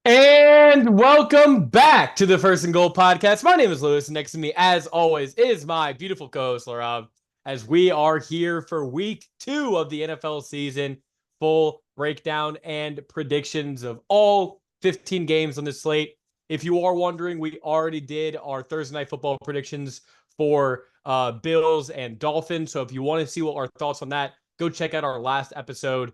And welcome back to the First and Goal podcast. My name is Lewis, and next to me, as always, is my beautiful co-host Laraib. As we are here for week 2 of the NFL season, full breakdown and predictions of all 15 games on the slate. If you are wondering, we already did our Thursday night football predictions for Bills and Dolphins. So if you want to see what our thoughts on that, go check out our last episode.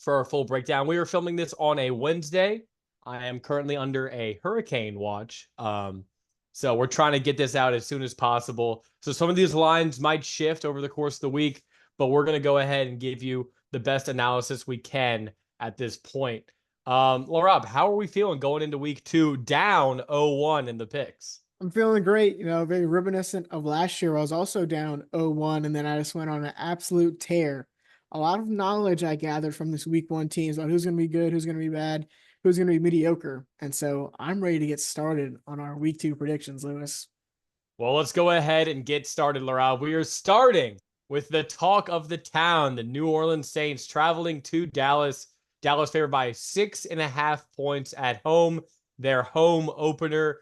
For our full breakdown. We are filming this on a Wednesday. I am currently under a hurricane watch. So we're trying to get this out as soon as possible. So some of these lines might shift over the course of the week, but we're going to go ahead and give you the best analysis we can at this point. Laraib, how are we feeling going into week 2 down 0-1 in the picks? I'm feeling great, very reminiscent of last year. I was also down 0-1, and then I just went on an absolute tear. A lot of knowledge I gathered from this week 1 teams about who's going to be good, who's going to be bad, who's going to be mediocre. And so I'm ready to get started on our week 2 predictions, Lewis. Well, let's go ahead and get started, Laurel. We are starting with the talk of the town, the New Orleans Saints traveling to Dallas. Dallas favored by 6.5 points at home. Their home opener.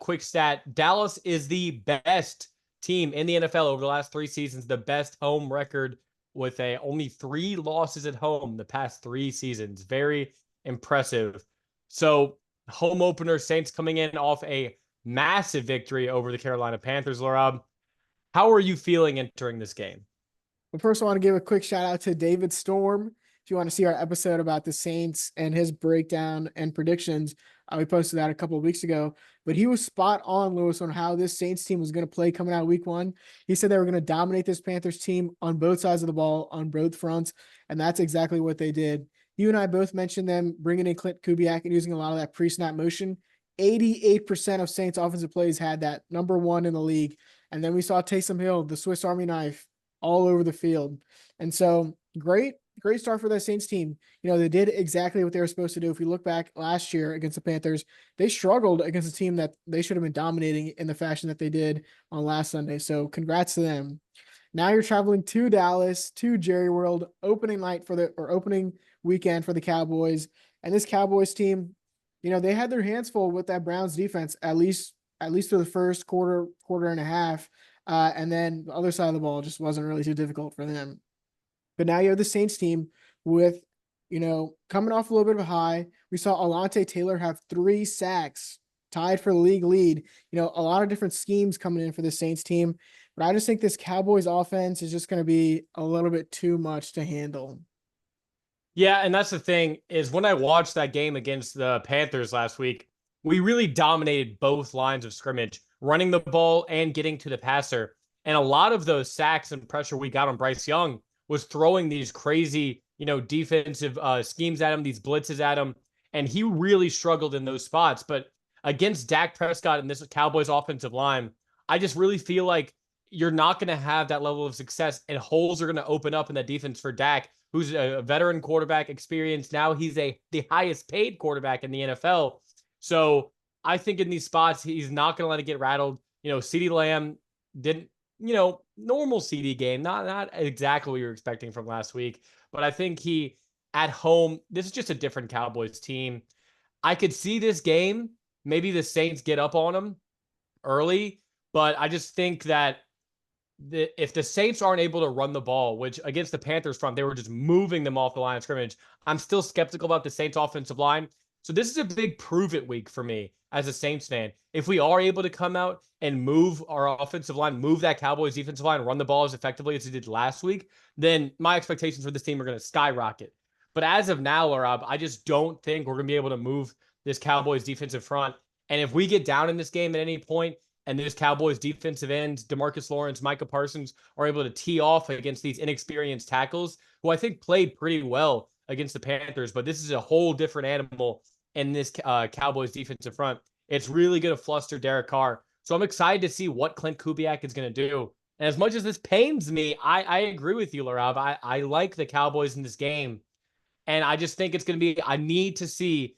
Quick stat: Dallas is the best team in the NFL over the last 3 seasons. The best home record with only 3 losses at home the past 3 seasons. Very impressive. So home opener, Saints coming in off a massive victory over the Carolina Panthers, Laraib. How are you feeling entering this game? But first, I want to give a quick shout out to David Storm. If you want to see our episode about the Saints and his breakdown and predictions, we posted that a couple of weeks ago. But he was spot on, Lewis, on how this Saints team was going to play coming out week 1. He said they were going to dominate this Panthers team on both sides of the ball, on both fronts, and that's exactly what they did. You and I both mentioned them bringing in Clint Kubiak and using a lot of that pre-snap motion. 88% of Saints offensive plays had that, number 1 in the league. And then we saw Taysom Hill, the Swiss Army knife, all over the field. And so great start for the Saints team. They did exactly what they were supposed to do. If we look back last year against the Panthers, they struggled against a team that they should have been dominating in the fashion that they did on last Sunday. So congrats to them. Now you're traveling to Dallas, to Jerry World, opening weekend for the Cowboys. And this Cowboys team, they had their hands full with that Browns defense, at least for the first quarter and a half. And then the other side of the ball just wasn't really too difficult for them. But now you have the Saints team with, coming off a little bit of a high. We saw Alontae Taylor have 3 sacks, tied for the league lead. A lot of different schemes coming in for the Saints team. But I just think this Cowboys offense is just going to be a little bit too much to handle. Yeah, and that's the thing is when I watched that game against the Panthers last week, we really dominated both lines of scrimmage, running the ball and getting to the passer. And a lot of those sacks and pressure we got on Bryce Young was throwing these crazy, defensive schemes at him, these blitzes at him, and he really struggled in those spots. But against Dak Prescott and this Cowboys offensive line, I just really feel like you're not going to have that level of success, and holes are going to open up in that defense for Dak, who's a veteran quarterback experience. Now he's the highest paid quarterback in the NFL. So I think in these spots, he's not going to let it get rattled. CeeDee Lamb didn't, normal CD game, not exactly what you were expecting from last week, but I think he at home, this is just a different Cowboys team. I could see this game, maybe the Saints get up on them early, but I just think that if the Saints aren't able to run the ball, which against the Panthers front, they were just moving them off the line of scrimmage, I'm still skeptical about the Saints offensive line. So this is a big prove it week for me as a Saints fan. If we are able to come out and move our offensive line, move that Cowboys defensive line, run the ball as effectively as they did last week, then my expectations for this team are going to skyrocket. But as of now, Laraib, I just don't think we're going to be able to move this Cowboys defensive front. And if we get down in this game at any point, and those Cowboys defensive ends, DeMarcus Lawrence, Micah Parsons, are able to tee off against these inexperienced tackles, who I think played pretty well against the Panthers, but this is a whole different animal in this Cowboys defensive front. It's really going to fluster Derek Carr. So I'm excited to see what Clint Kubiak is going to do. And as much as this pains me, I agree with you, Laraib. I like the Cowboys in this game. And I just think it's going to be, I need to see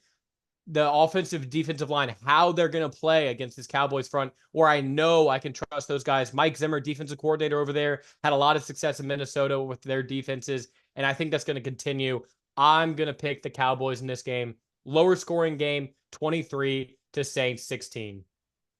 the offensive defensive line, how they're going to play against this Cowboys front, where I know I can trust those guys. Mike Zimmer, defensive coordinator over there, had a lot of success in Minnesota with their defenses, and I think that's going to continue. I'm going to pick the Cowboys in this game. lower scoring game, 23 to Saints 16.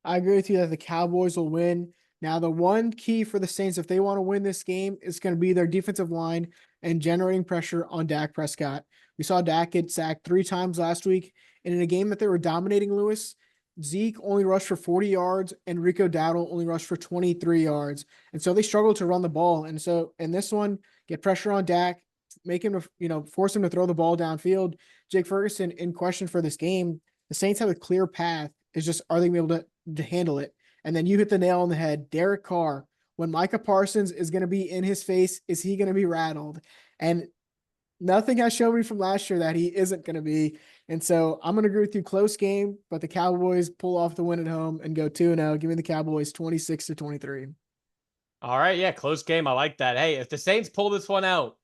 I agree with you that the Cowboys will win. Now, the one key for the Saints, if they want to win this game, is going to be their defensive line and generating pressure on Dak Prescott. We saw Dak get sacked 3 times last week. And in a game that they were dominating Lewis, Zeke only rushed for 40 yards and Rico Dowdle only rushed for 23 yards. And so they struggled to run the ball. And so in this one, get pressure on Dak, make him to, force him to throw the ball downfield. Jake Ferguson in question for this game. The Saints have a clear path. It's just, are they going to be able to handle it? And then you hit the nail on the head. Derek Carr, when Micah Parsons is going to be in his face, is he going to be rattled? And nothing has shown me from last year that he isn't going to be. And so I'm going to agree with you. Close game, but the Cowboys pull off the win at home and go 2-0. Give me the Cowboys 26-23. All right, yeah, close game. I like that. Hey, if the Saints pull this one out,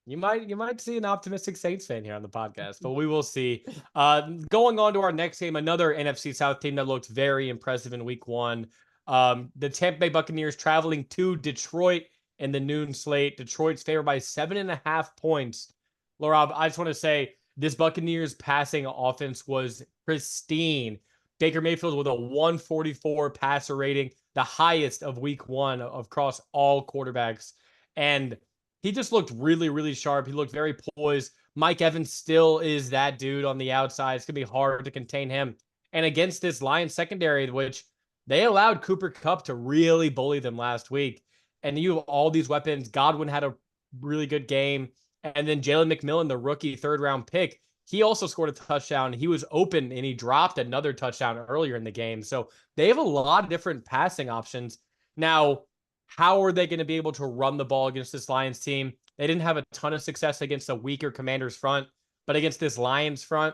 you might see an optimistic Saints fan here on the podcast, but we will see. Going on to our next game, another NFC South team that looked very impressive in Week 1. The Tampa Bay Buccaneers traveling to Detroit in the noon slate. Detroit's favored by 7.5 points. Laraib, I just want to say this Buccaneers passing offense was pristine. Baker Mayfield with a 144 passer rating, the highest of Week 1 across all quarterbacks, and he just looked really, really sharp. He looked very poised. Mike Evans still is that dude on the outside. It's going to be hard to contain him. And against this Lions secondary, which they allowed Cooper Kupp to really bully them last week. And you have all these weapons. Godwin had a really good game. And then Jalen McMillan, the rookie third-round pick, he also scored a touchdown. He was open, and he dropped another touchdown earlier in the game. So they have a lot of different passing options. Now, how are they going to be able to run the ball against this Lions team? They didn't have a ton of success against a weaker Commanders front, but against this Lions front,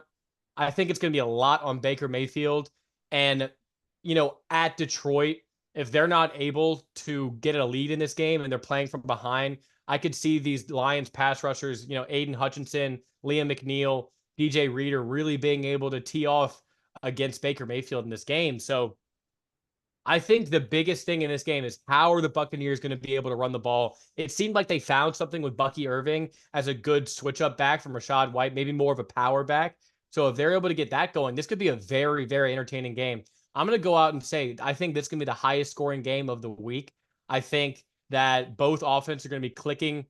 I think it's going to be a lot on Baker Mayfield. And, at Detroit, if they're not able to get a lead in this game and they're playing from behind, I could see these Lions pass rushers, Aiden Hutchinson, Liam McNeil, DJ Reader really being able to tee off against Baker Mayfield in this game. So I think the biggest thing in this game is how are the Buccaneers going to be able to run the ball? It seemed like they found something with Bucky Irving as a good switch up back from Rachaad White, maybe more of a power back. So if they're able to get that going, this could be a very, very entertaining game. I'm going to go out and say I think this can be the highest scoring game of the week. I think that both offenses are going to be clicking.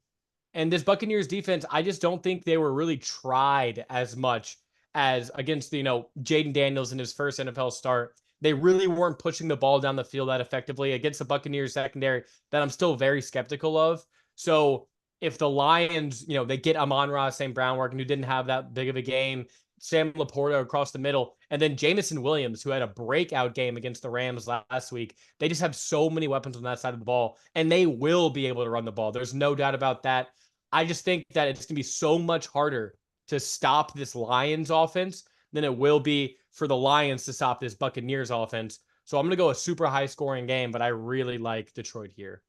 And this Buccaneers defense, I just don't think they were really tried as much as against, Jaden Daniels in his first NFL start. They really weren't pushing the ball down the field that effectively against the Buccaneers secondary that I'm still very skeptical of. So if the Lions, they get Amon-Ra St. Brown working, who didn't have that big of a game, Sam Laporta across the middle, and then Jameson Williams, who had a breakout game against the Rams last week. They just have so many weapons on that side of the ball, and they will be able to run the ball. There's no doubt about that. I just think that it's going to be so much harder to stop this Lions offense than it will be for the Lions to stop this Buccaneers offense. So I'm going to go a super high scoring game, but I really like Detroit here.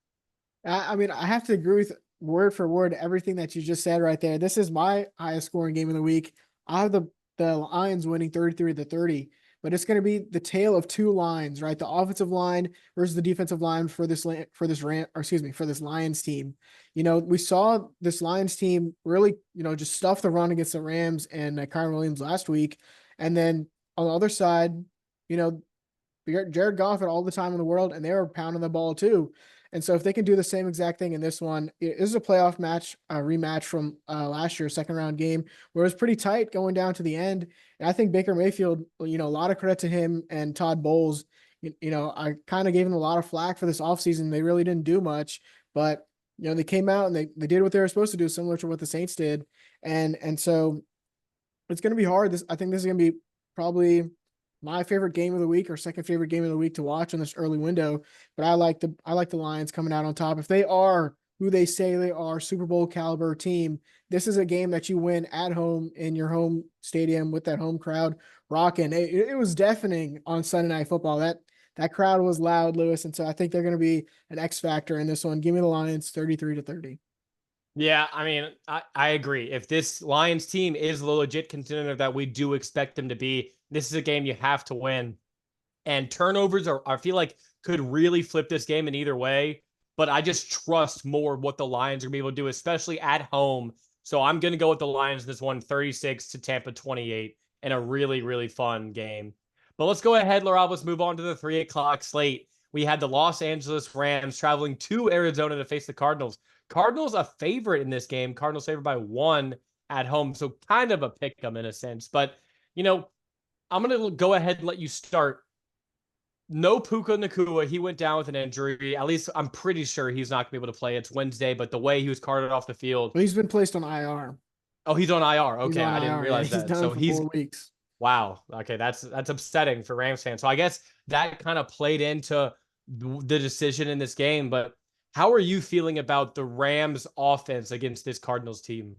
I have to agree with word for word everything that you just said right there. This is my highest scoring game of the week. I have the Lions winning 33-30, but it's going to be the tale of two lines, right? The offensive line versus the defensive line for this Lions team. We saw this Lions team really, just stuff the run against the Rams and Kyren Williams last week. And then on the other side, Jared Goff had all the time in the world, and they were pounding the ball too. And so if they can do the same exact thing in this one, it is a playoff match, a rematch from last year's second round game where it was pretty tight going down to the end. And I think Baker Mayfield, a lot of credit to him and Todd Bowles. I kind of gave them a lot of flack for this offseason. They really didn't do much, but they came out and they did what they were supposed to do, similar to what the Saints did. And so it's going to be hard. I think this is going to be probably my favorite game of the week or second favorite game of the week to watch in this early window. But I like the Lions coming out on top. If they are who they say they are, Super Bowl caliber team, this is a game that you win at home in your home stadium with that home crowd rocking. It was deafening on Sunday Night Football. That crowd was loud, Lewis. And so I think they're going to be an X factor in this one. Give me the Lions 33-30. Yeah, I agree. If this Lions team is the legit contender that we do expect them to be, this is a game you have to win. And turnovers I feel like could really flip this game in either way. But I just trust more what the Lions are going to be able to do, especially at home. So I'm going to go with the Lions in this one, 36 to Tampa 28. and a really, really fun game. But let's go ahead, Laraib. Let's move on to the 3 o'clock slate. We had the Los Angeles Rams traveling to Arizona to face the Cardinals. Cardinals a favorite in this game. Cardinals favored by 1 at home. So kind of a pick 'em in a sense. But, I'm going to go ahead and let you start. No Puka Nacua. He went down with an injury. At least I'm pretty sure he's not going to be able to play. It's Wednesday, but the way he was carted off the field. Well, he's been placed on IR. Oh, he's on IR. He's Okay, on I didn't IR. Yeah, realize he's that. done So for he's 4 weeks. wow. Okay, that's upsetting for Rams fans. So I guess that kind of played into the decision in this game. But how are you feeling about the Rams offense against this Cardinals team?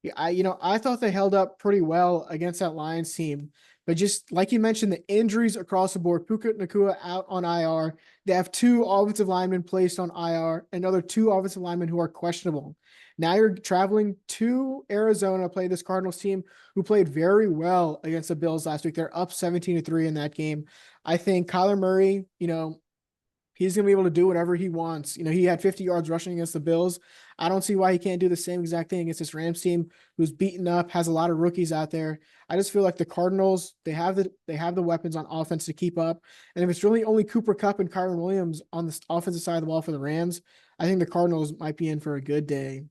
Yeah, I thought they held up pretty well against that Lions team, but just like you mentioned, the injuries across the board. Puka Nacua out on IR. They have 2 offensive linemen placed on IR, another 2 offensive linemen who are questionable. Now you're traveling to Arizona to play this Cardinals team who played very well against the Bills last week. They're up 17-3 in that game. I think Kyler Murray, he's going to be able to do whatever he wants. He had 50 yards rushing against the Bills. I don't see why he can't do the same exact thing against this Rams team who's beaten up, has a lot of rookies out there. I just feel like the Cardinals, they have the weapons on offense to keep up. And if it's really only Cooper Kupp and Kyren Williams on the offensive side of the ball for the Rams, I think the Cardinals might be in for a good day.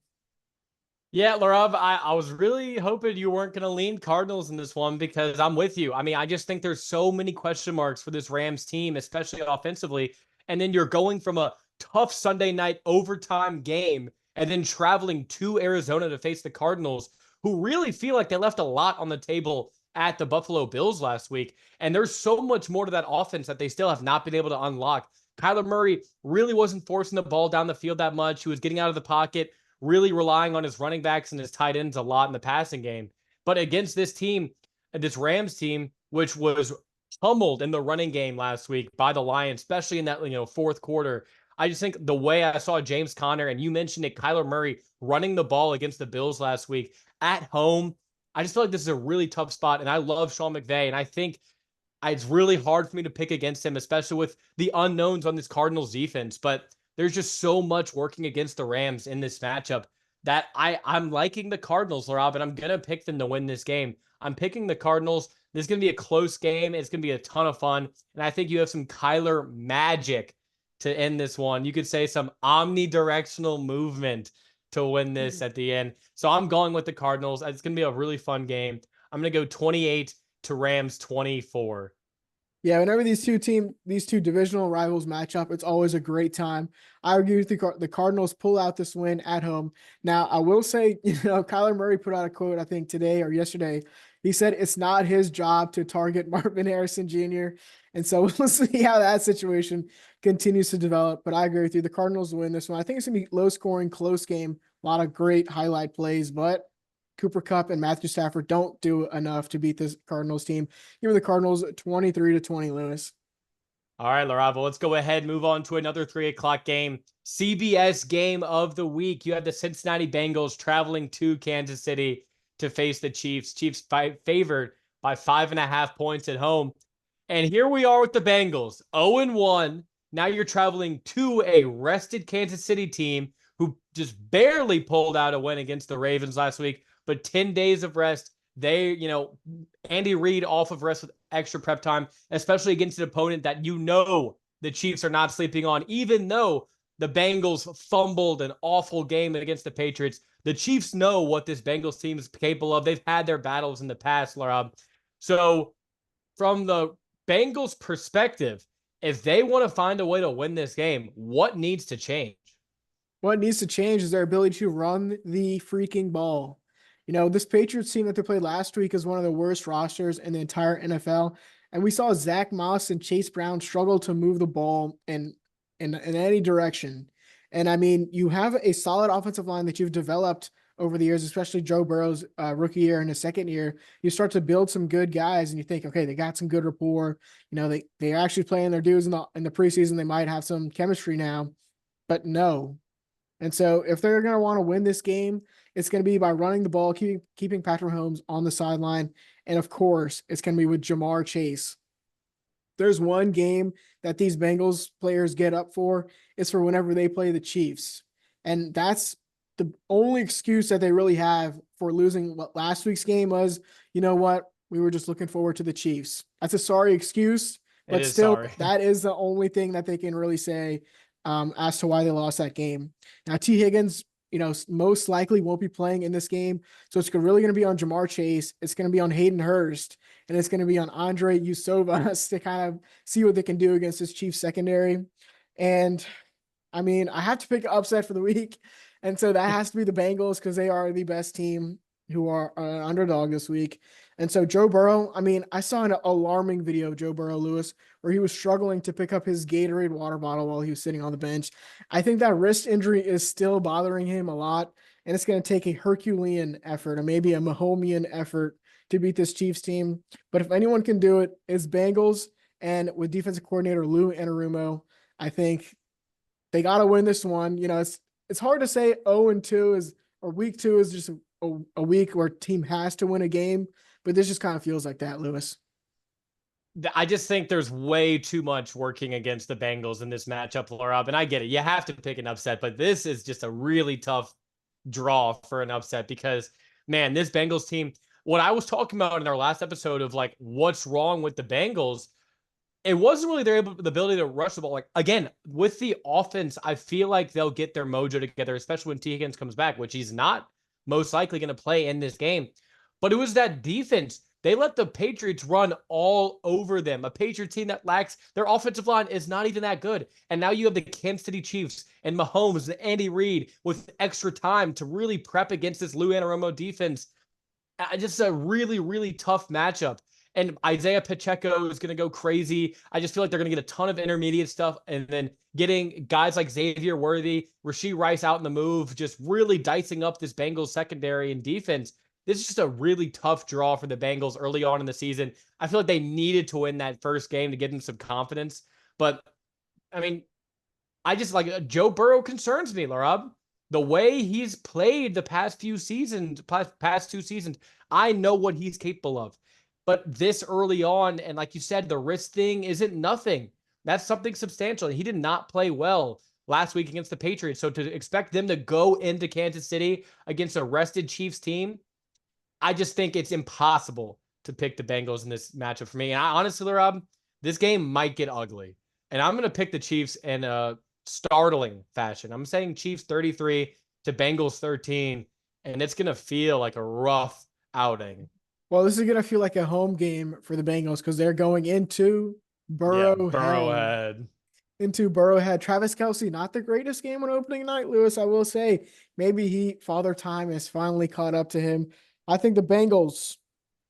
Yeah, Larav, I was really hoping you weren't going to lean Cardinals in this one because I'm with you. I mean, I just think there's so many question marks for this Rams team, especially offensively. And then you're going from a tough Sunday night overtime game and then traveling to Arizona to face the Cardinals, who really feel like they left a lot on the table at the Buffalo Bills last week. And there's so much more to that offense that they still have not been able to unlock. Kyler Murray really wasn't forcing the ball down the field that much. He was getting out of the pocket, really relying on his running backs and his tight ends a lot in the passing game. But against this team, this Rams team, which was pummeled in the running game last week by the Lions, especially in that fourth quarter, I just think the way I saw James Conner, and you mentioned it, Kyler Murray running the ball against the Bills last week at home, I just feel like this is a really tough spot, and I love Sean McVay, and I think it's really hard for me to pick against him, especially with the unknowns on this Cardinals defense. But there's just so much working against the Rams in this matchup that I'm liking the Cardinals, Rob, and I'm going to pick them to win this game. I'm picking the Cardinals. This is going to be a close game. It's going to be a ton of fun. And I think you have some Kyler magic to end this one. You could say some omnidirectional movement to win this at the end. So I'm going with the Cardinals. It's going to be a really fun game. I'm going to go 28 to Rams 24. Yeah, whenever these two divisional rivals match up, it's always a great time. I agree with the Cardinals pull out this win at home. Now, I will say, Kyler Murray put out a quote, I think today or yesterday. He said it's not his job to target Marvin Harrison Jr. And so we'll see how that situation continues to develop. But I agree with you. The Cardinals win this one. I think it's going to be low scoring, close game. A lot of great highlight plays, but Cooper Kupp and Matthew Stafford don't do enough to beat this Cardinals team. Give me the Cardinals 23-20, Lewis. All right, Laravo, let's go ahead and move on to another 3 o'clock game. CBS game of the week. You have the Cincinnati Bengals traveling to Kansas City to face the Chiefs. Chiefs favored by 5.5 points at home. And here we are with the Bengals, 0-1. Now you're traveling to a rested Kansas City team who just barely pulled out a win against the Ravens last week, but 10 days of rest. They, Andy Reid off of rest with extra prep time, especially against an opponent that the Chiefs are not sleeping on, even though the Bengals fumbled an awful game against the Patriots. The Chiefs know what this Bengals team is capable of. They've had their battles in the past, Laura. So from the Bengals' perspective, if they want to find a way to win this game, what needs to change? What needs to change is their ability to run the freaking ball. This Patriots team that they played last week is one of the worst rosters in the entire NFL. And we saw Zach Moss and Chase Brown struggle to move the ball in any direction. And I mean, you have a solid offensive line that you've developed over the years, especially Joe Burrow's rookie year and his second year. You start to build some good guys and you think, okay, they got some good rapport. They're actually playing their dues in the preseason. They might have some chemistry now, but no. And so if they're going to want to win this game, it's going to be by running the ball, keeping Patrick Mahomes on the sideline. And of course, it's going to be with Jamar Chase. There's one game that these Bengals players get up for. It's for whenever they play the Chiefs. And that's the only excuse that they really have for losing what last week's game was. You know what? We were just looking forward to the Chiefs. That's a sorry excuse, It but is still, sorry. that is the only thing that they can really say as to why they lost that game. Now, T. Higgins, most likely won't be playing in this game. So it's really going to be on Jamar Chase. It's going to be on Hayden Hurst. And it's going to be on Andre Yusovas to kind of see what they can do against this Chiefs secondary. And I mean, I have to pick an upset for the week. And so that has to be the Bengals because they are the best team who are an underdog this week. And so Joe Burrow, I mean, I saw an alarming video of Joe Burrow, Lewis, where he was struggling to pick up his Gatorade water bottle while he was sitting on the bench. I think that wrist injury is still bothering him a lot, and it's going to take a Herculean effort or maybe a Mahomian effort to beat this Chiefs team. But if anyone can do it, it's Bengals. And with defensive coordinator Lou Anarumo, I think they got to win this one. It's hard to say 0-2 is or week 2 is just a week where a team has to win a game, but this just kind of feels like that, Lewis. I just think there's way too much working against the Bengals in this matchup, Laraib, and I get it. You have to pick an upset, but this is just a really tough draw for an upset because, man, this Bengals team, what I was talking about in our last episode of like what's wrong with the Bengals, it wasn't really the ability to rush the ball. Like, again, with the offense, I feel like they'll get their mojo together, especially when T. Higgins comes back, which he's not most likely going to play in this game. But it was that defense. They let the Patriots run all over them. A Patriots team that lacks their offensive line is not even that good. And now you have the Kansas City Chiefs and Mahomes and Andy Reid with extra time to really prep against this Lou Anarumo defense. Just a really, really tough matchup. And Isaiah Pacheco is going to go crazy. I just feel like they're going to get a ton of intermediate stuff. And then getting guys like Xavier Worthy, Rashee Rice out in the move, just really dicing up this Bengals secondary and defense. This is just a really tough draw for the Bengals early on in the season. I feel like they needed to win that first game to give them some confidence. But, I mean, I just like Joe Burrow concerns me, Laraib. The way he's played the past few seasons, past 2 seasons, I know what he's capable of. But this early on, and like you said, the wrist thing isn't nothing. That's something substantial. He did not play well last week against the Patriots. So to expect them to go into Kansas City against a rested Chiefs team, I just think it's impossible to pick the Bengals in this matchup for me. And I honestly, Rob, this game might get ugly. And I'm going to pick the Chiefs in a startling fashion. I'm saying Chiefs 33 to Bengals 13. And it's going to feel like a rough outing. Well, this is going to feel like a home game for the Bengals because they're going into Burrowhead. Into Burrowhead. Travis Kelce, not the greatest game on opening night, Lewis. I will say, maybe Father Time has finally caught up to him. I think the Bengals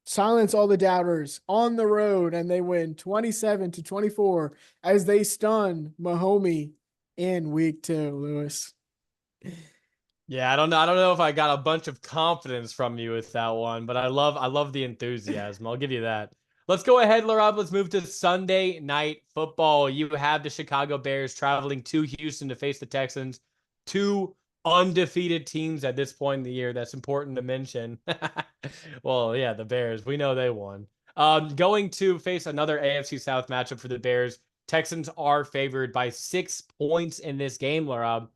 silence all the doubters on the road and they win 27-24 as they stun Mahomes in week 2, Lewis. Yeah, I don't know. I don't know if I got a bunch of confidence from you with that one, but I love the enthusiasm. I'll give you that. Let's go ahead, Laraib. Let's move to Sunday night football. You have the Chicago Bears traveling to Houston to face the Texans. Two undefeated teams at this point in the year. That's important to mention. Well, yeah, the Bears. We know they won. Going to face another AFC South matchup for the Bears. Texans are favored by 6 points in this game, Laraib.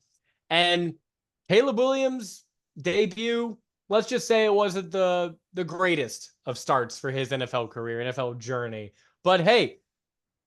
And Caleb Williams' debut, let's just say it wasn't the greatest of starts for his NFL career, NFL journey. But hey,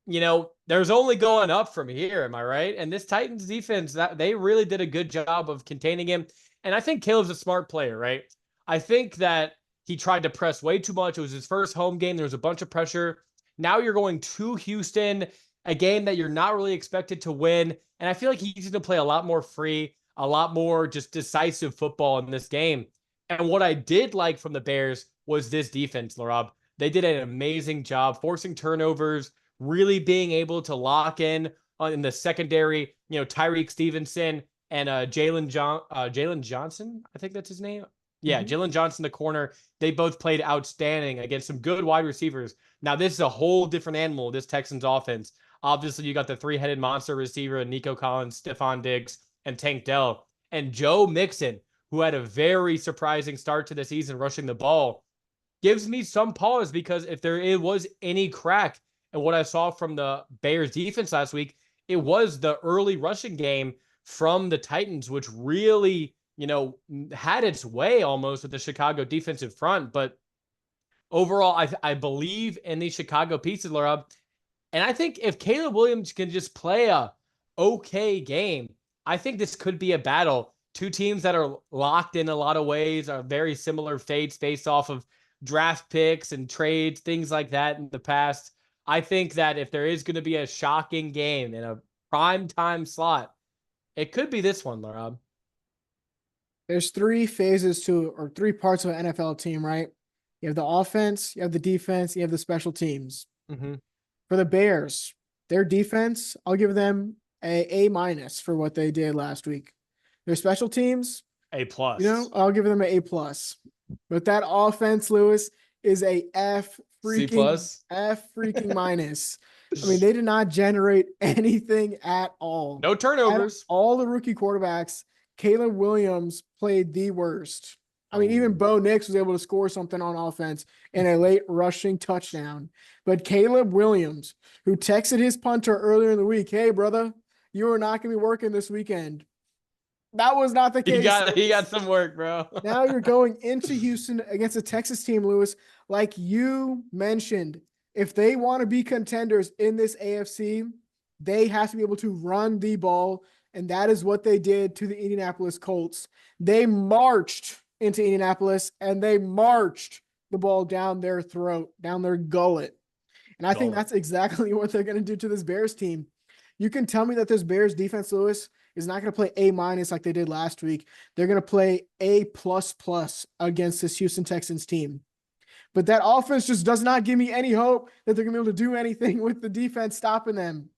there's only going up from here, am I right? And this Titans defense, they really did a good job of containing him. And I think Caleb's a smart player, right? I think that he tried to press way too much. It was his first home game. There was a bunch of pressure. Now you're going to Houston, a game that you're not really expected to win. And I feel like he's going to play a lot more free, a lot more just decisive football in this game. And what I did like from the Bears was this defense, Laraib. They did an amazing job forcing turnovers, really being able to lock in the secondary, Tyreek Stevenson and Jalen Johnson, I think that's his name. Yeah, Jalen Johnson, the corner. They both played outstanding against some good wide receivers. Now, this is a whole different animal, this Texans offense. Obviously, you got the three-headed monster receiver, Nico Collins, Stephon Diggs, and Tank Dell. And Joe Mixon, who had a very surprising start to the season rushing the ball, gives me some pause because if there was any crack in what I saw from the Bears defense last week, it was the early rushing game from the Titans, which really, had its way almost with the Chicago defensive front. But overall, I believe in the Chicago pieces, Laura. And I think if Caleb Williams can just play a okay game, I think this could be a battle. Two teams that are locked in a lot of ways, are very similar fates based off of draft picks and trades, things like that in the past. I think that if there is going to be a shocking game in a prime time slot, it could be this one, Laura. There's three phases to, or three parts of an NFL team, right? You have the offense, you have the defense, you have the special teams. Mm-hmm. For the Bears, their defense, I'll give them a minus for what they did last week. Their special teams, A plus. I'll give them an A plus. But that offense, Lewis, is a C plus. F freaking minus. I mean, they did not generate anything at all. No turnovers. All the rookie quarterbacks, Caleb Williams played the worst. I mean, even Bo Nix was able to score something on offense in a late rushing touchdown. But Caleb Williams, who texted his punter earlier in the week, hey, brother, you are not going to be working this weekend. That was not the case. He got some work, bro. Now you're going into Houston against a Texas team, Lewis. Like you mentioned, if they want to be contenders in this AFC, they have to be able to run the ball. And that is what they did to the Indianapolis Colts. They marched into Indianapolis and they marched the ball down their throat, down their gullet. And I think that's exactly what they're going to do to this Bears team. You can tell me that this Bears defense, Lewis, is not going to play A minus like they did last week. They're going to play A plus plus against this Houston Texans team. But that offense just does not give me any hope that they're going to be able to do anything with the defense stopping them,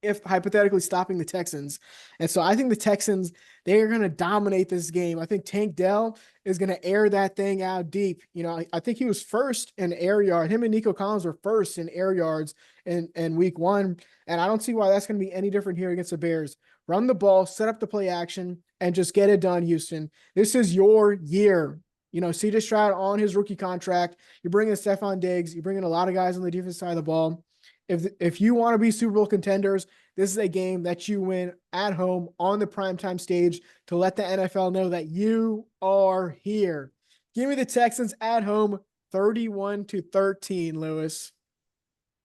if hypothetically stopping the Texans. And so I think the Texans, they are going to dominate this game. I think Tank Dell is going to air that thing out deep. I think he was first in air yard. Him and Nico Collins were first in air yards in week one. And I don't see why that's going to be any different here against the Bears. Run the ball, set up the play action, and just get it done, Houston. This is your year. CJ Stroud on his rookie contract. You're bringing Stephon Diggs. You're bringing a lot of guys on the defense side of the ball. If you want to be Super Bowl contenders, this is a game that you win at home on the primetime stage to let the NFL know that you are here. Give me the Texans at home, 31-13, Lewis.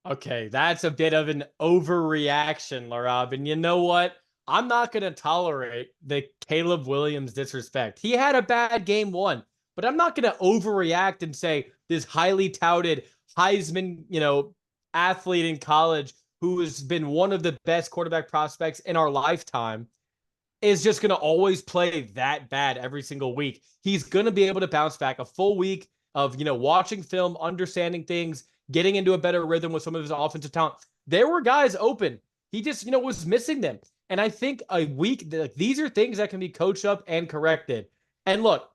Okay, that's a bit of an overreaction, Laraib. And you know what? I'm not going to tolerate the Caleb Williams disrespect. He had a bad game one, but I'm not going to overreact and say this highly touted Heisman, athlete in college who has been one of the best quarterback prospects in our lifetime is just going to always play that bad every single week. He's going to be able to bounce back a full week of, watching film, understanding things, getting into a better rhythm with some of his offensive talent. There were guys open. He just, was missing them. And I think a week, these are things that can be coached up and corrected. And look,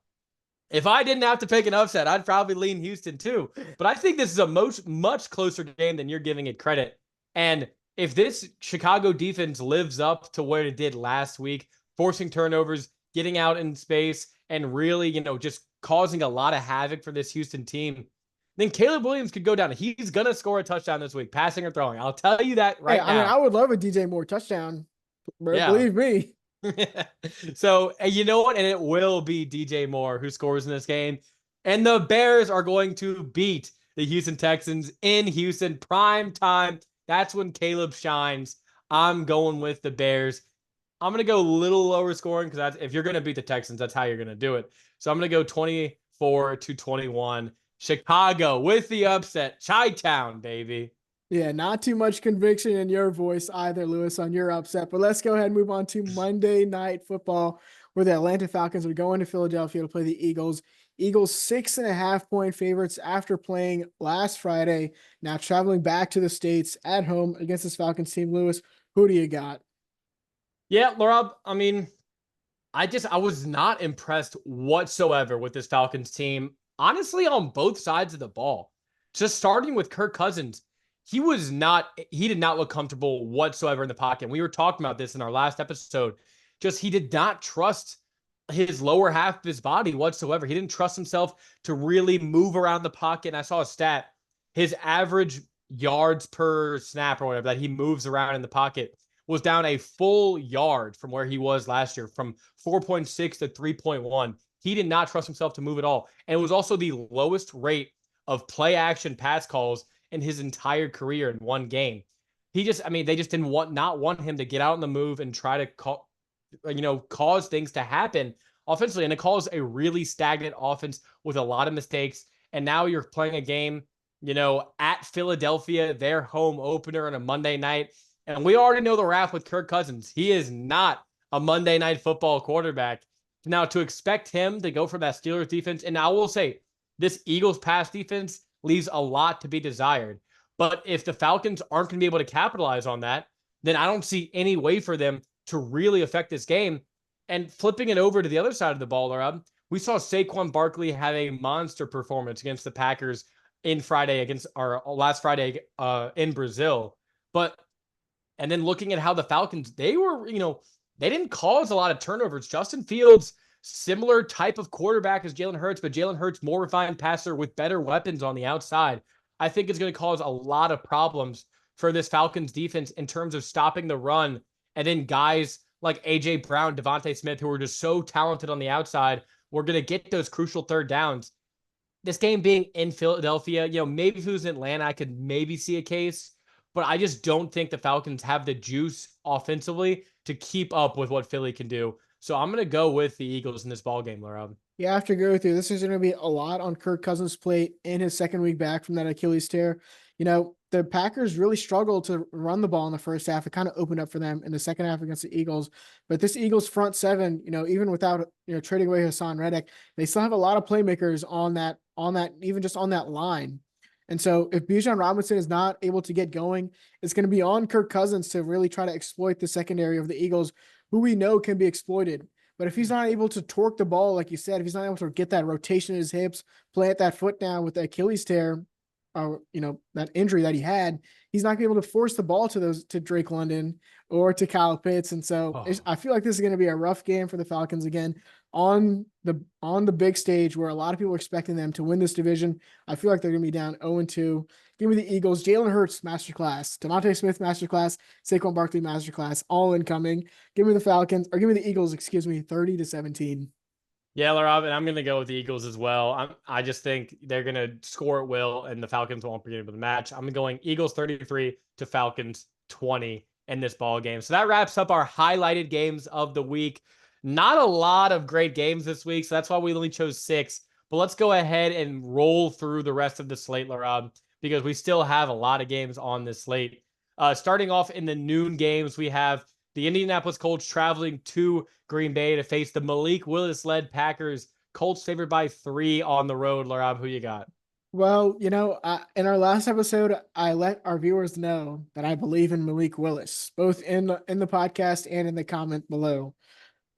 if I didn't have to pick an upset, I'd probably lean Houston too. But I think this is a much closer game than you're giving it credit. And if this Chicago defense lives up to what it did last week, forcing turnovers, getting out in space, and really, just causing a lot of havoc for this Houston team, then Caleb Williams could go down. He's going to score a touchdown this week, passing or throwing. I'll tell you that right now. I mean, I would love a DJ Moore touchdown. Believe me. So, you know what? And it will be DJ Moore who scores in this game. And the Bears are going to beat the Houston Texans in Houston prime time. That's when Caleb shines. I'm going with the Bears. I'm going to go a little lower scoring because if you're going to beat the Texans, that's how you're going to do it. So I'm going to go 24-21. Chicago with the upset. Chi-Town, baby. Yeah, not too much conviction in your voice either, Lewis, on your upset. But let's go ahead and move on to Monday Night Football, where the Atlanta Falcons are going to Philadelphia to play the Eagles. Eagles 6.5-point favorites after playing last Friday. Now traveling back to the States at home against this Falcons team. Lewis, who do you got? Yeah, Laura, I mean, I was not impressed whatsoever with this Falcons team. Honestly, on both sides of the ball. Just starting with Kirk Cousins. He did not look comfortable whatsoever in the pocket. We were talking about this in our last episode. He did not trust his lower half of his body whatsoever. He didn't trust himself to really move around the pocket. And I saw a stat. His average yards per snap or whatever that he moves around in the pocket was down a full yard from where he was last year, from 4.6 to 3.1. He did not trust himself to move at all. And it was also the lowest rate of play action pass calls in his entire career in one game. They just didn't not want him to get out on the move and try to cause things to happen offensively. And it caused a really stagnant offense with a lot of mistakes. And now you're playing a game, at Philadelphia, their home opener on a Monday night. And we already know the rap with Kirk Cousins. He is not a Monday Night Football quarterback. Now, to expect him to go from that Steelers defense, and I will say, this Eagles pass defense leaves a lot to be desired. But if the Falcons aren't going to be able to capitalize on that, then I don't see any way for them to really affect this game. And flipping it over to the other side of the ball, Rob, we saw Saquon Barkley have a monster performance against the Packers last Friday in Brazil. And then looking at how the Falcons, they didn't cause a lot of turnovers. Justin Fields, similar type of quarterback as Jalen Hurts, but Jalen Hurts, more refined passer with better weapons on the outside. I think it's going to cause a lot of problems for this Falcons defense in terms of stopping the run. And then guys like A.J. Brown, Devontae Smith, who are just so talented on the outside, we're going to get those crucial third downs. This game being in Philadelphia, maybe if it was in Atlanta, I could maybe see a case. But I just don't think the Falcons have the juice offensively to keep up with what Philly can do. So I'm going to go with the Eagles in this ballgame, Laraib. Yeah, I have to agree with you. This is going to be a lot on Kirk Cousins' plate in his second week back from that Achilles tear. The Packers really struggled to run the ball in the first half. It kind of opened up for them in the second half against the Eagles. But this Eagles front seven, even without trading away Hassan Reddick, they still have a lot of playmakers on that, even just on that line. And so if Bijan Robinson is not able to get going, it's going to be on Kirk Cousins to really try to exploit the secondary of the Eagles, who we know can be exploited. But if he's not able to torque the ball, like you said, if he's not able to get that rotation in his hips, plant that foot down with the Achilles tear, that injury that he had, he's not gonna be able to force the ball to Drake London or to Kyle Pitts. And so I feel like this is going to be a rough game for the Falcons again on the big stage where a lot of people are expecting them to win this division. I feel like they're going to be down 0-2. Give me the Eagles. Jalen Hurts masterclass, Devontae Smith masterclass, Saquon Barkley masterclass, all incoming. Give me the Falcons, or give me the Eagles, 30-17. Yeah, Laraib, and I'm going to go with the Eagles as well. I just think they're going to score at will, and the Falcons won't be able to match. I'm going Eagles 33 to Falcons 20 in this ball game. So that wraps up our highlighted games of the week. Not a lot of great games this week, so that's why we only chose 6. But let's go ahead and roll through the rest of the slate, Laraib, because we still have a lot of games on this slate. Starting off in the noon games, we have the Indianapolis Colts traveling to Green Bay to face the Malik Willis-led Packers. Colts favored by 3 on the road. Laraib, who you got? Well, in our last episode, I let our viewers know that I believe in Malik Willis, both in the podcast and in the comment below.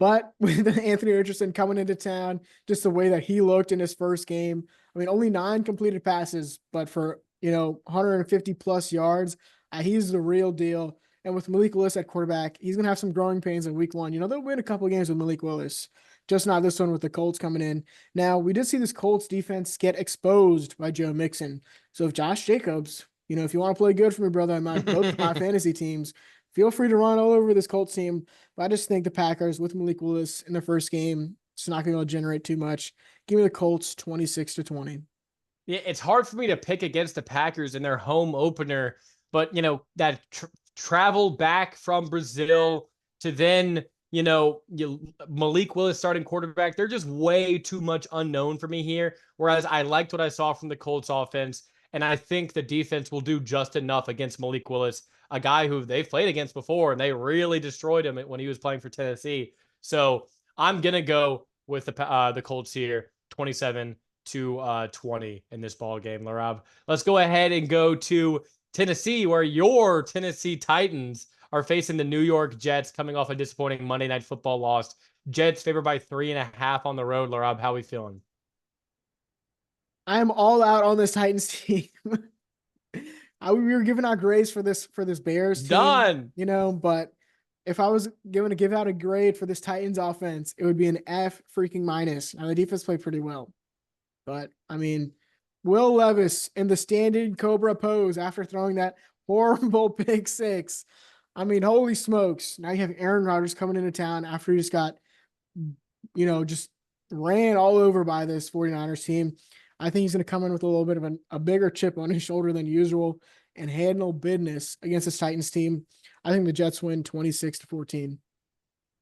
But with Anthony Richardson coming into town, just the way that he looked in his first game, only 9 completed passes, but for 150 plus yards, he's the real deal. And with Malik Willis at quarterback, he's going to have some growing pains in week 1. They'll win a couple of games with Malik Willis, just not this one with the Colts coming in. Now, we did see this Colts defense get exposed by Joe Mixon. So if Josh Jacobs, if you want to play good for me, brother, on both my fantasy teams, feel free to run all over this Colts team. But I just think the Packers with Malik Willis in the first game, it's not going to generate too much. Give me the Colts 26-20. Yeah, it's hard for me to pick against the Packers in their home opener, but that travel back from Brazil to then, Malik Willis starting quarterback, they're just way too much unknown for me here. Whereas I liked what I saw from the Colts offense, and I think the defense will do just enough against Malik Willis, a guy who they've played against before, and they really destroyed him when he was playing for Tennessee. So I'm going to go with the Colts here, 27-20 in this ball game, Laraib. Let's go ahead and go to Tennessee, where your Tennessee Titans are facing the New York Jets, coming off a disappointing Monday Night Football loss. Jets favored by 3.5 on the road. Laraib, how are we feeling? I'm all out on this Titans team. We were giving out grades for this Bears team, done. But if I was going to give out a grade for this Titans offense, it would be an F freaking minus. Now the defense played pretty well, but Will Levis in the standing Cobra pose after throwing that horrible pick 6. Holy smokes. Now you have Aaron Rodgers coming into town after he just got, just ran all over by this 49ers team. I think he's going to come in with a little bit of a bigger chip on his shoulder than usual and handle business against this Titans team. I think the Jets win 26-14.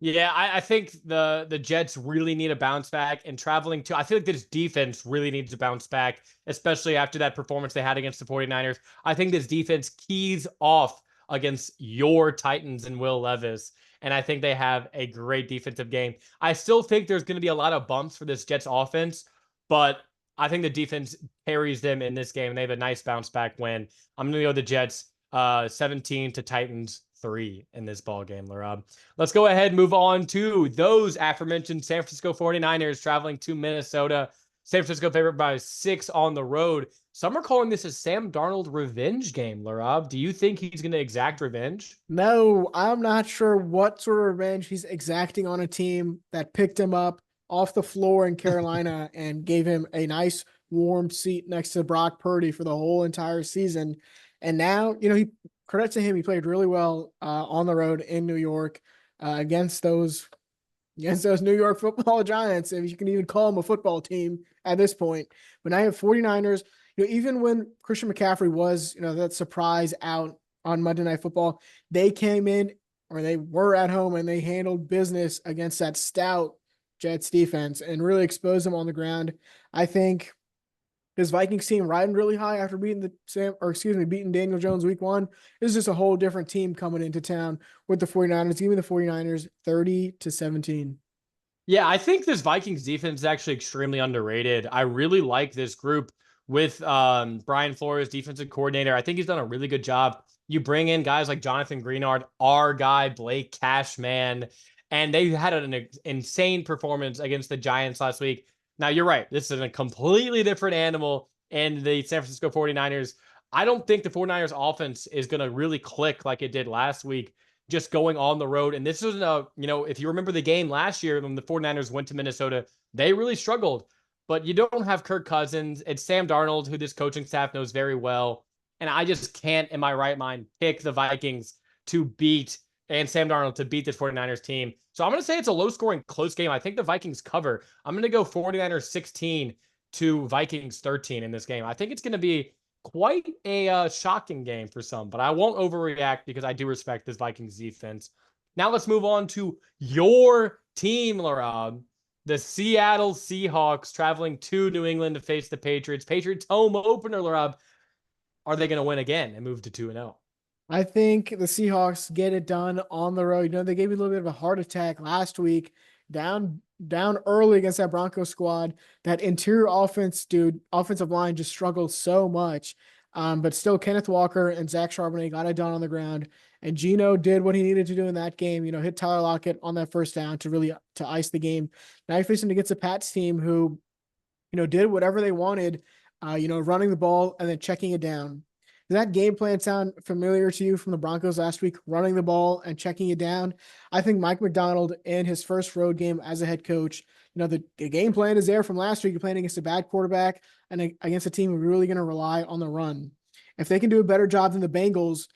Yeah, I think the Jets really need a bounce back, and traveling to, I feel like this defense really needs to bounce back, especially after that performance they had against the 49ers. I think this defense keys off against your Titans and Will Levis, and I think they have a great defensive game. I still think there's going to be a lot of bumps for this Jets offense, but I think the defense carries them in this game, and they have a nice bounce back win. I'm going to go the Jets 17 to Titans 3 in this ball game, Laraib. Let's go ahead and move on to those aforementioned San Francisco 49ers traveling to Minnesota. San Francisco favorite by 6 on the road. Some are calling this a Sam Darnold revenge game, Laraib. Do you think he's going to exact revenge? No, I'm not sure what sort of revenge he's exacting on a team that picked him up off the floor in Carolina and gave him a nice warm seat next to Brock Purdy for the whole entire season. And now, he credit to him, he played really well on the road in New York against those New York football giants, if you can even call them a football team at this point. But now you have 49ers, even when Christian McCaffrey was, that surprise out on Monday Night Football, they came in, or they were at home, and they handled business against that stout Jets defense and really exposed them on the ground. I think this Vikings team riding really high after beating beating Daniel Jones week 1 is just a whole different team coming into town with the 49ers. Give me the 49ers 30-17. Yeah, I think this Vikings defense is actually extremely underrated. I really like this group with Brian Flores, defensive coordinator. I think he's done a really good job. You bring in guys like Jonathan Greenard, our guy, Blake Cashman, and they had an insane performance against the Giants last week. Now, you're right. This is a completely different animal in the San Francisco 49ers. I don't think the 49ers offense is going to really click like it did last week, just going on the road. And this is if you remember the game last year when the 49ers went to Minnesota, they really struggled. But you don't have Kirk Cousins. It's Sam Darnold, who this coaching staff knows very well. And I just can't, in my right mind, pick the Vikings to beat and Sam Darnold to beat this 49ers team. So I'm going to say it's a low-scoring, close game. I think the Vikings cover. I'm going to go 49ers 16 to Vikings 13 in this game. I think it's going to be quite a shocking game for some, but I won't overreact because I do respect this Vikings defense. Now let's move on to your team, Laraib. The Seattle Seahawks traveling to New England to face the Patriots. Patriots home opener, Laraib. Are they going to win again and move to 2-0? I think the Seahawks get it done on the road. They gave me a little bit of a heart attack last week, down early against that Broncos squad. That interior offensive line just struggled so much. But still, Kenneth Walker and Zach Charbonnet got it done on the ground. And Geno did what he needed to do in that game. Hit Tyler Lockett on that first down to ice the game. Now you're facing against a Pats team who, did whatever they wanted, running the ball and then checking it down. Does that game plan sound familiar to you from the Broncos last week, running the ball and checking it down? I think Mike McDonald in his first road game as a head coach, the game plan is there from last week. You're playing against a bad quarterback and against a team who's really going to rely on the run. If they can do a better job than the Bengals,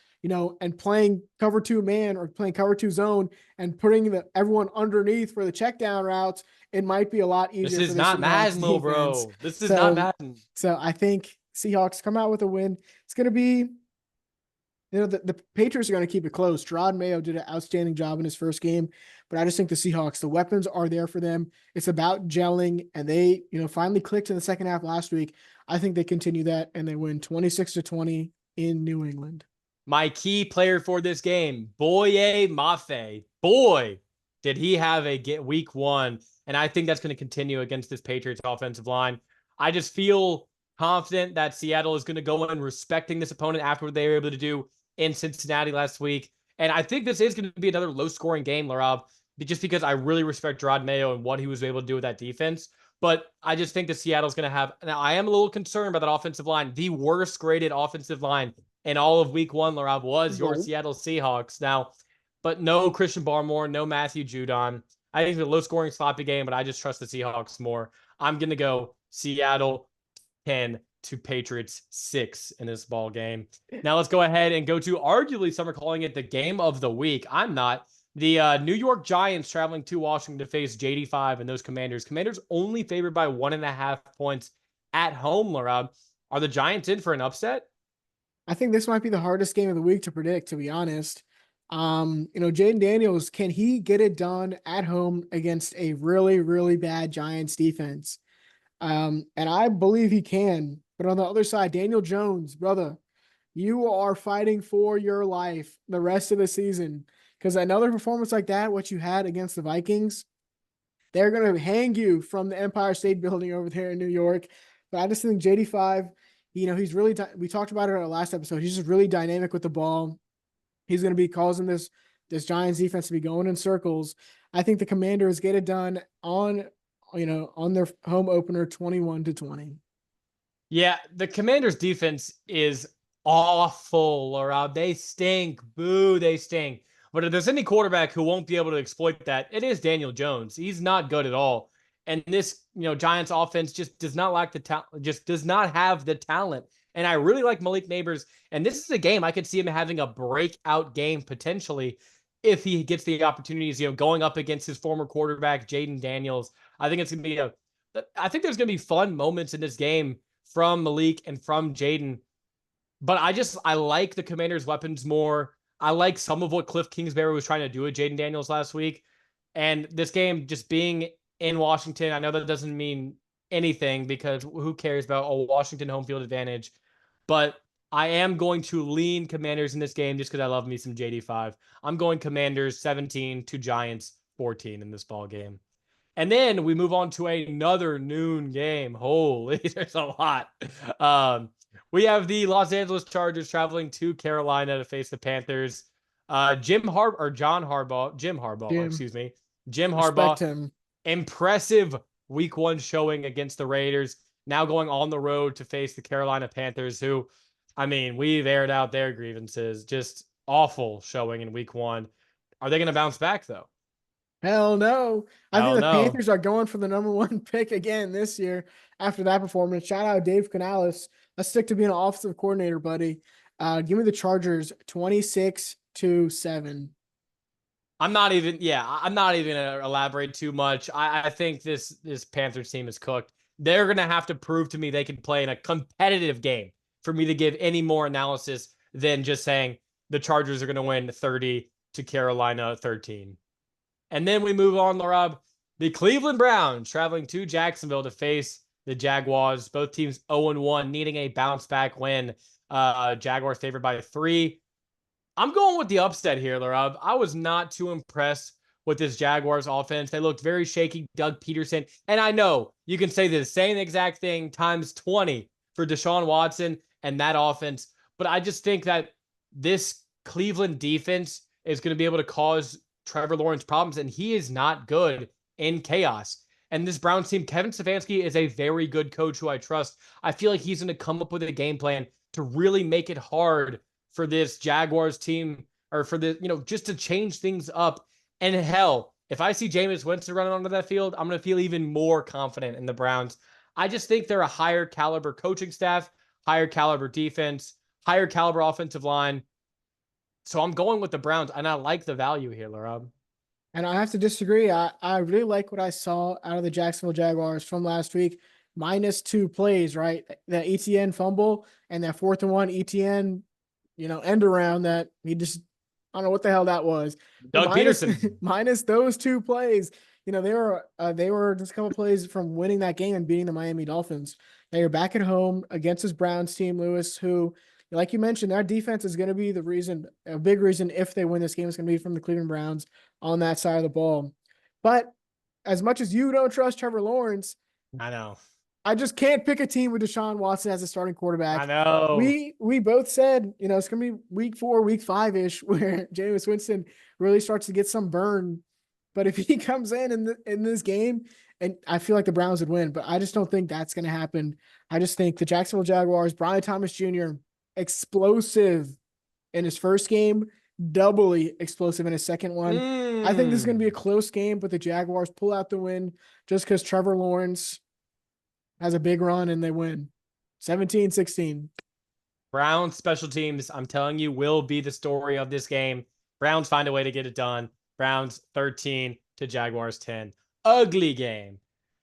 and playing cover 2 man or playing cover 2 zone and putting everyone underneath for the check down routes, it might be a lot easier. This is not Madden, bro. This is not Madden. So I think Seahawks come out with a win. It's going to be, the Patriots are going to keep it close. Stroud Mayo did an outstanding job in his first game, but I just think the Seahawks, the weapons are there for them. It's about gelling, and they, finally clicked in the second half last week. I think they continue that, and they win 26-20 in New England. My key player for this game, Boye Mafe. Boy, did he have a week 1, and I think that's going to continue against this Patriots offensive line. I just feel confident that Seattle is going to go in respecting this opponent after what they were able to do in Cincinnati last week. And I think this is going to be another low-scoring game, Laraib, just because I really respect Gerard Mayo and what he was able to do with that defense. But I just think that Seattle's going to have... Now, I am a little concerned about that offensive line. The worst-graded offensive line in all of week 1, Laraib, was your Seattle Seahawks. Now, but no Christian Barmore, no Matthew Judon. I think it's a low-scoring, sloppy game, but I just trust the Seahawks more. I'm going to go Seattle 10 to Patriots 6 in this ball game. Now let's go ahead and go to, arguably some are calling it the game of the week. I'm not. The New York Giants traveling to Washington to face JD5 and those Commanders. Commanders only favored by 1.5 points at home, Laraib. Are the Giants in for an upset? I think this might be the hardest game of the week to predict, to be honest. Jaden Daniels, can he get it done at home against a really, really bad Giants defense? And I believe he can. But on the other side, Daniel Jones, brother, you are fighting for your life the rest of the season. Because another performance like that, what you had against the Vikings, they're going to hang you from the Empire State Building over there in New York. But I just think JD5, he's really, we talked about it in our last episode. He's just really dynamic with the ball. He's going to be causing this Giants defense to be going in circles. I think the Commanders get it done on their home opener 21-20. Yeah, the Commanders' defense is awful, Laura. They stink. Boo, they stink. But if there's any quarterback who won't be able to exploit that, it is Daniel Jones. He's not good at all. And this, Giants offense just does not lack the talent, just does not have the talent. And I really like Malik Neighbors. And this is a game I could see him having a breakout game potentially if he gets the opportunities, going up against his former quarterback, Jaden Daniels. I think it's going to be I think there's going to be fun moments in this game from Malik and from Jaden. But I like the Commanders' weapons more. I like some of what Cliff Kingsbury was trying to do with Jaden Daniels last week. And this game just being in Washington, I know that doesn't mean anything because who cares about a Washington home field advantage. But I am going to lean Commanders in this game just because I love me some JD5. I'm going Commanders 17 to Giants 14 in this ball game. And then we move on to another noon game. Holy, there's a lot. We have the Los Angeles Chargers traveling to Carolina to face the Panthers. Jim Harbaugh, Jim, excuse me. Jim respect Harbaugh, him. impressive week 1 showing against the Raiders. Now going on the road to face the Carolina Panthers, who, we've aired out their grievances. Just awful showing in week 1. Are they going to bounce back, though? Hell no. I think Hell the no. Panthers are going for the number 1 pick again this year after that performance. Shout out Dave Canales. Let's stick to being an offensive coordinator, buddy. Give me the Chargers 26-7. I'm not even gonna elaborate too much. I think this Panthers team is cooked. They're gonna have to prove to me they can play in a competitive game for me to give any more analysis than just saying the Chargers are gonna win 30 to Carolina 13. And then we move on, Laraib. The Cleveland Browns traveling to Jacksonville to face the Jaguars. Both teams 0-1, needing a bounce back win. Jaguars favored by 3. I'm going with the upset here, Laraib. I was not too impressed with this Jaguars offense. They looked very shaky. Doug Peterson. And I know you can say the same exact thing times 20 for Deshaun Watson and that offense. But I just think that this Cleveland defense is going to be able to cause Trevor Lawrence problems, and he is not good in chaos. And this Browns team, Kevin Stefanski is a very good coach who I trust. I feel like he's going to come up with a game plan to really make it hard for this Jaguars team, or for the, just to change things up. And hell, if I see Jameis Winston running onto that field, I'm going to feel even more confident in the Browns. I just think they're a higher caliber coaching staff, higher caliber defense, higher caliber offensive line. So I'm going with the Browns, and I like the value here, Laraib. And I have to disagree. I really like what I saw out of the Jacksonville Jaguars from last week. -2 plays, right? That ETN fumble and that 4th and 1 ETN, end around that he just, I don't know what the hell that was. But Doug Peterson. minus those 2 plays, they were just a couple plays from winning that game and beating the Miami Dolphins. They are back at home against this Browns team, Lewis, who, like you mentioned, their defense is going to be a big reason if they win this game is going to be from the Cleveland Browns on that side of the ball. But as much as you don't trust Trevor Lawrence, I know. I just can't pick a team with Deshaun Watson as a starting quarterback. I know. We both said, it's going to be week 4, week 5-ish where Jameis Winston really starts to get some burn. But if he comes in this game, and I feel like the Browns would win, but I just don't think that's going to happen. I just think the Jacksonville Jaguars, Brian Thomas Jr., explosive in his first game, doubly explosive in his second one. I think this is going to be a close game, but the Jaguars pull out the win just because Trevor Lawrence has a big run and they win 17-16. Browns special teams, I'm telling you, will be the story of this game. Browns find a way to get it done. Browns 13 to Jaguars 10. Ugly game.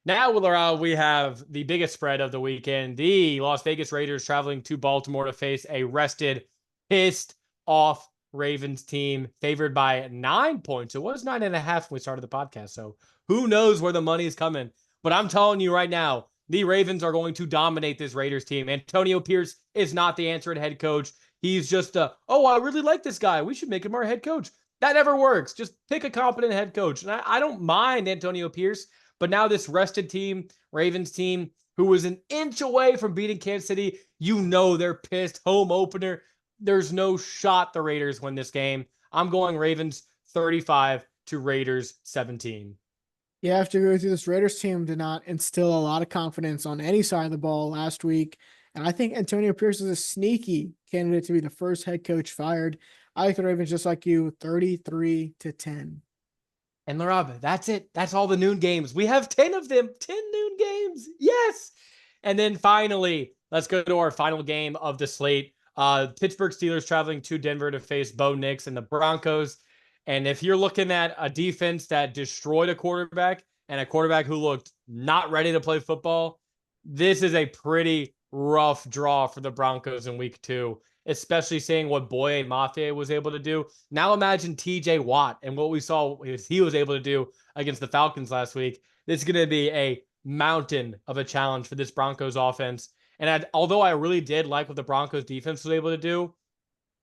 Now, we have the biggest spread of the weekend. The Las Vegas Raiders traveling to Baltimore to face a rested, pissed off Ravens team favored by 9 points. It was 9.5 when we started the podcast. So who knows where the money is coming. But I'm telling you right now, the Ravens are going to dominate this Raiders team. Antonio Pierce is not the answer at head coach. He's just, I really like this guy. We should make him our head coach. That never works. Just pick a competent head coach. And I don't mind Antonio Pierce. But now this rested team, Ravens team, who was an inch away from beating Kansas City, they're pissed. Home opener. There's no shot the Raiders win this game. I'm going Ravens 35 to Raiders 17. You have to agree with you. This Raiders team did not instill a lot of confidence on any side of the ball last week. And I think Antonio Pierce is a sneaky candidate to be the first head coach fired. I like the Ravens just like you, 33-10. And Laraib, that's it. That's all the noon games. We have 10 of them. 10 noon games. Yes. And then finally, let's go to our final game of the slate. Pittsburgh Steelers traveling to Denver to face Bo Nix and the Broncos. And if you're looking at a defense that destroyed a quarterback and a quarterback who looked not ready to play football, this is a pretty rough draw for the Broncos in week 2, especially seeing what Boye Mafia was able to do. Now imagine TJ Watt and what we saw he was able to do against the Falcons last week. This is going to be a mountain of a challenge for this Broncos offense. And although I really did like what the Broncos defense was able to do,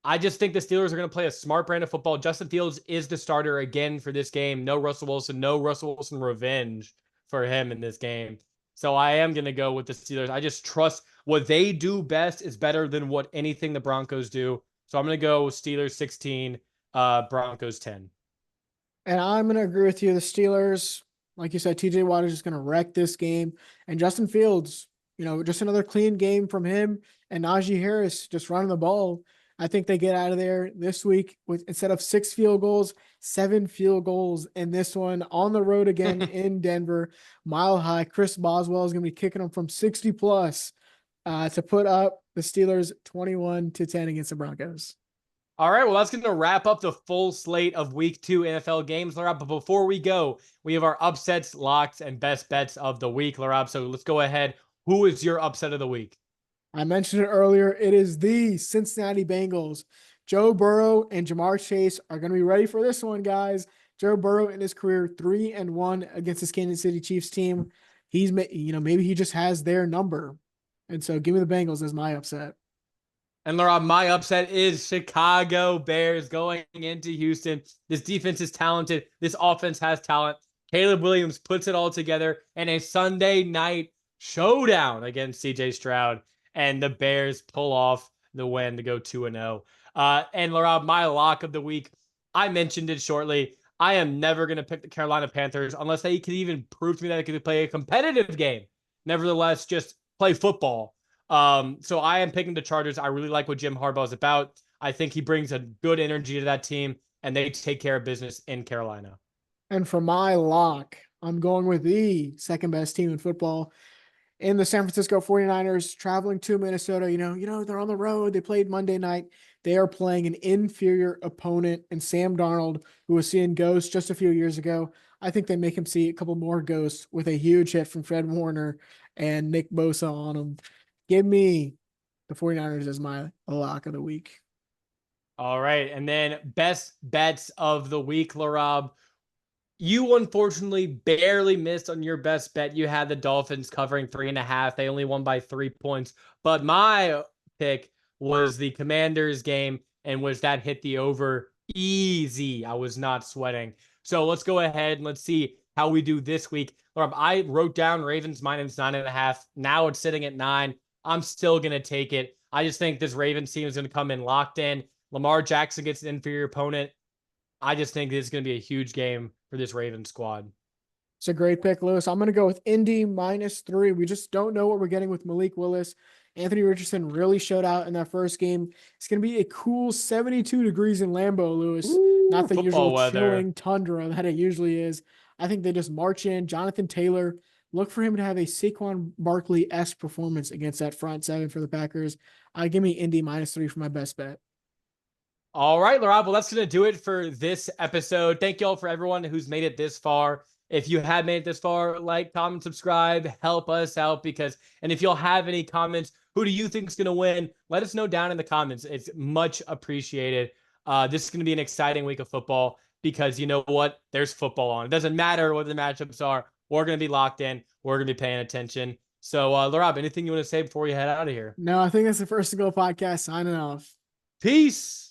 I just think the Steelers are going to play a smart brand of football. Justin Fields is the starter again for this game. No Russell Wilson revenge for him in this game. So I am going to go with the Steelers. I just trust what they do best is better than what anything the Broncos do. So I'm going to go Steelers 16, Broncos 10. And I'm going to agree with you. The Steelers, like you said, TJ Watt is just going to wreck this game. And Justin Fields, just another clean game from him and Najee Harris just running the ball. I think they get out of there this week with, instead of 6 field goals, 7 field goals in this one on the road again in Denver. Mile High. Chris Boswell is going to be kicking them from 60 plus to put up the Steelers 21-10 against the Broncos. All right, well, that's going to wrap up the full slate of week 2 NFL games, Laraib. But before we go, we have our upsets, locks, and best bets of the week, Laraib. So let's go ahead. Who is your upset of the week? I mentioned it earlier. It is the Cincinnati Bengals. Joe Burrow and Jamar Chase are going to be ready for this one, guys. Joe Burrow in his career 3-1 against this Kansas City Chiefs team. He's, maybe he just has their number. And so give me the Bengals as my upset. And Laura, my upset is Chicago Bears going into Houston. This defense is talented. This offense has talent. Caleb Williams puts it all together in a Sunday night showdown against CJ Stroud. And the Bears pull off the win to go 2-0. And Laura, my lock of the week, I mentioned it shortly. I am never going to pick the Carolina Panthers unless they can even prove to me that they can play a competitive game. Nevertheless, just play football. So I am picking the Chargers. I really like what Jim Harbaugh is about. I think he brings a good energy to that team, and they take care of business in Carolina. And for my lock, I'm going with the second best team in football in the San Francisco 49ers, traveling to Minnesota. They're on the road. They played Monday night. They are playing an inferior opponent, and Sam Darnold, who was seeing ghosts just a few years ago, I think they make him see a couple more ghosts with a huge hit from Fred Warner and Nick Bosa on him. Give me the 49ers as my lock of the week. All right. And then best bets of the week, Laraib. You unfortunately barely missed on your best bet. You had the Dolphins covering 3.5. They only won by 3 points. But my pick was the Commanders game in which that hit the over easy. I was not sweating. So let's go ahead and let's see how we do this week. Laraib, I wrote down Ravens minus 9.5. Now it's sitting at 9. I'm still going to take it. I just think this Ravens team is going to come in locked in. Lamar Jackson gets an inferior opponent. I just think this is going to be a huge game for this Ravens squad. It's a great pick, Lewis. I'm going to go with Indy minus 3. We just don't know what we're getting with Malik Willis. Anthony Richardson really showed out in that first game. It's going to be a cool 72 degrees in Lambeau, Lewis. Ooh, not the usual weather. chilling tundra that it usually is. I think they just march in. Jonathan Taylor, look for him to have a Saquon Barkley-esque performance against that front seven for the Packers. Give me Indy minus 3 for my best bet. All right, Laraib. Well, that's going to do it for this episode. Thank you all for everyone who's made it this far. If you have made it this far, like, comment, subscribe, help us out and if you'll have any comments, who do you think is going to win? Let us know down in the comments. It's much appreciated. This is going to be an exciting week of football because you know what? There's football on. It doesn't matter what the matchups are. We're going to be locked in. We're going to be paying attention. So, Laraib, anything you want to say before you head out of here? No, I think that's the First to Go podcast signing off. Peace.